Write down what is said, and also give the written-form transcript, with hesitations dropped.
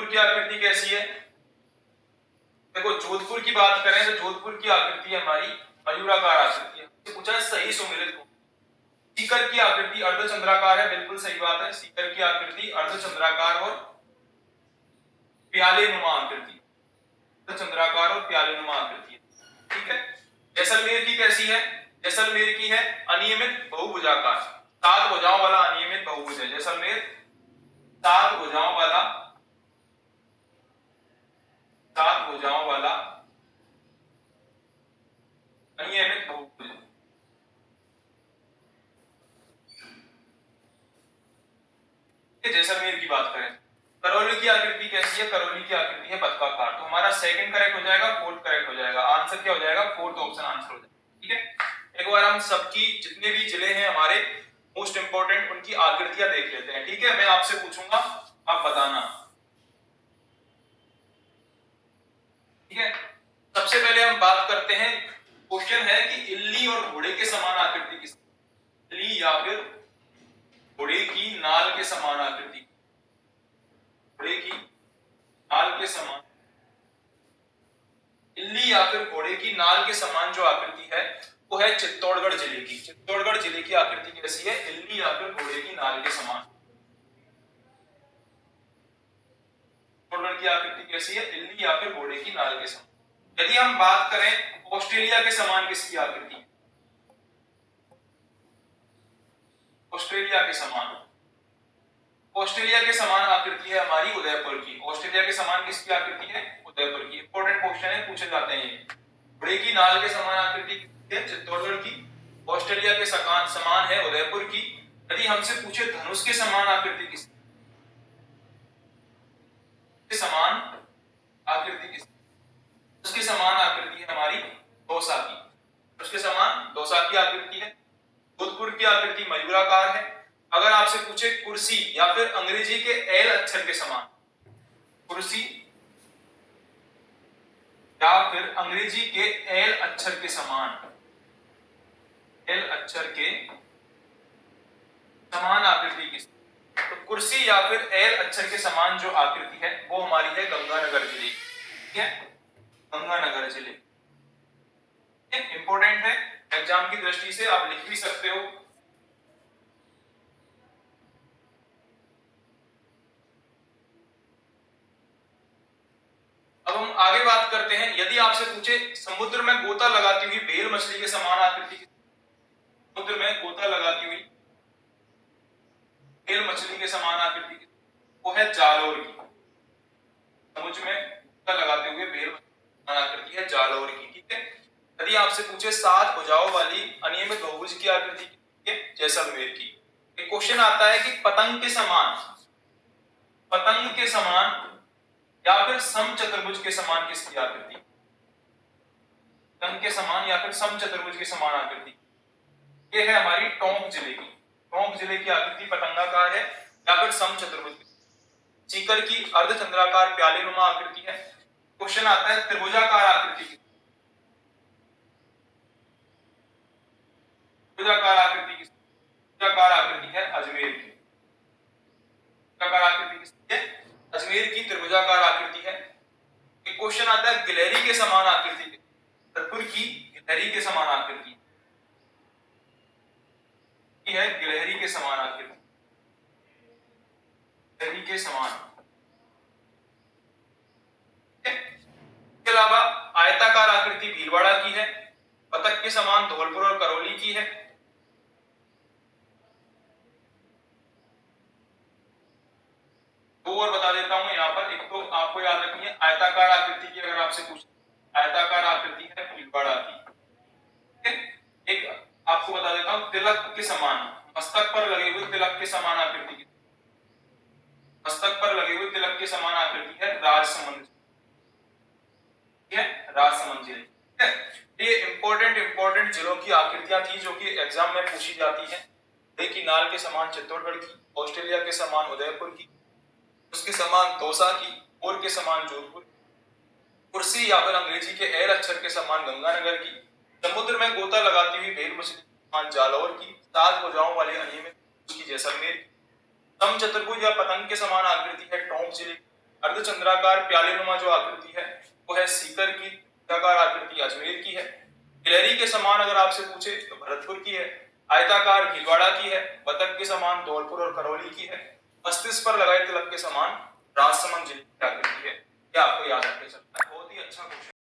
जोधपुर की आकृति कैसी है? देखो जोधपुर की बात करें तो जोधपुर की आकृति हमारी मयूराकार आकृति है। पूछा है सही सुमेलित को। सीकर की आकृति अर्धचंद्राकार है, बिल्कुल सही बात है। सीकर की आकृति अर्धचंद्राकार और प्याले नुमा आकृति, अर्धचंद्राकार और प्याले नुमा आकृति है, ठीक है। जैसलमेर की कैसी है? जैसलमेर की है अनियमित बहुभुजाकार, 7 भुजाओं वाला अनियमित बहुभुज है जैसलमेर। 7 भुजाओं वाला, 7 भुजाओं वाला अनियमित बहुभुज। जैसलमेर की बात करें, करौली की आकृति कैसी है? करौली की आकृति है पथकाकार। तो हमारा सेकंड करेक्ट हो जाएगा, फोर्थ करेक्ट हो जाएगा। आंसर क्या हो जाएगा? फोर्थ ऑप्शन आंसर हो जाएगा, ठीक है। एक बार हम सबकी जितने भी जिले हैं हमारे मोस्ट इंपोर्टेंट, उनकी आकृतियां देख लेते हैं, ठीक है। मैं आपसे पूछूंगा, आप बताना, ठीक है। सबसे पहले हम बात करते हैं, क्वेश्चन है कि इल्ली और घोड़े के समान आकृति किस? इल्ली या फिर घोड़े की नाल के समान आकृति, घोड़े की नाल के समान, इल्ली या फिर घोड़े की नाल के समान जो आकृति है वो है चित्तौड़गढ़ जिले की। चित्तौड़गढ़ जिले की आकृति कैसी है? इल्ली या फिर घोड़े की नाल के समान। चित्तौड़गढ़ की आकृति कैसी है? इल्ली या फिर घोड़े की नाल के समान। यदि हम बात करें ऑस्ट्रेलिया के समान किसकी आकृति? ऑस्ट्रेलिया के समान, ऑस्ट्रेलिया के समान आकृति है हमारी उदयपुर की। ऑस्ट्रेलिया के समान किसकी आकृति है? उदयपुर की। इंपॉर्टेंट क्वेश्चन है, पूछे जाते हैं ये। घोड़े की नाल के समान आकृति है चित्तौड़गढ़ की, ऑस्ट्रेलिया के समान है उदयपुर की। यदि हमसे पूछे धनुष के समान आकृति किसकी? समान आकृति किसकी? उसके समान आकृति है हमारी दौसा की, उसके समान दौसा की आकृति है। जोधपुर की आकृति मयूराकार है। अगर आपसे पूछे कुर्सी या फिर अंग्रेजी के एल अक्षर के समान, कुर्सी या फिर अंग्रेजी के एल अक्षर के समान, एल अक्षर के समान आकृति किसकी? तो कुर्सी या फिर एल अक्षर के समान जो आकृति है वो हमारी है गंगानगर जिले की, ठीक है, गंगानगर जिले। इंपॉर्टेंट है, एग्जाम की दृष्टि से आप लिख भी सकते हो। अब हम आगे बात करते हैं, यदि आपसे पूछे समुद्र में गोता लगाती हुई बेल मछली के समान आकृति, समुद्र में गोता लगाती हुई बेल मछली के समान आकृति वो है जालौर की। समुद्र में गोता लगाते हुए बेल आकृति है जालौर की, ठीक है। यदि आपसे पूछे 7 भुजाओं वाली अनियमित बहुभुज की आकृति जैसलमेर की। एक क्वेश्चन आता है कि पतंग के समान, पतंग के समान या फिर समचतुर्भुज के समान किसकी आकृति? पतंग के समान या फिर समचतुर्भुज के समान आकृति ये है हमारी टोंक जिले की। टोंक जिले की आकृति पतंगाकार है या फिर समचतुर्भुज। सीकर की अर्धचंद्राकार प्याले नुमा आकृति है। क्वेश्चन आता है त्रिभुजाकार आकृति, त्रिभुजाकार आकृति किसकी? त्रिभुजाकार आकृति है अजमेर की। त्रिभुजाकार आकृति किसकी है? अजमेर की त्रिभुजाकार आकृति है। एक क्वेश्चन आता है गिलहरी के समान आकृति, भरतपुर की गिलहरी के समान आकृति है, गिलहरी के समान आकृति, गिलहरी के समान। इसके अलावा आयताकार आकृति भीलवाड़ा की है, बतख के समान धौलपुर और करौली की है। दो और बता देता हूं यहाँ पर, एक तो आपको याद रखनी है आयताकार आकृति की, अगर आपसे पूछे आयताकार आकृति है भीलवाड़ा की। एक आपको बता देता हूं तिलक के समान, मस्तक पर लगे हुए तिलक के समान आकृति की, मस्तक पर लगे हुए तिलक के समान आकृति है राजसमंद, ठीक है, राजसमंद जिले, ठीक है। ये इंपॉर्टेंट जिलों की आकृतियां थी जो कि एग्जाम में पूछी जाती है। की नाल के समान चित्तौड़गढ़ की, ऑस्ट्रेलिया के समान उदयपुर की, उसके समान दौसा की, और के समान जोधपुर, कुर्सी या फिर अंग्रेजी के एल अक्षर के समान गंगानगर की, समुद्र में गोता लगाती हुई बेल मछली समान जालौर की, 7 भुजाओं वाले अनियमित की जैसलमेर की, समचतुर्भुज या पतंग के समान आकृति है टोंक जिले, अर्धचंद्राकार प्यालेनुमा जो आकृति है वो है सीकर की, आयताकार आकृति अजमेर की है, गिलहरी के समान अगर आपसे पूछे तो भरतपुर की है, आयताकार भीलवाड़ा की है, बतख के समान धौलपुर और करौली की है, मस्तिष्क पर लगाए तिलक के समान राजसमंद जिले की आकृति है। ये आपको याद रखना है। बहुत ही अच्छा क्वेश्चन।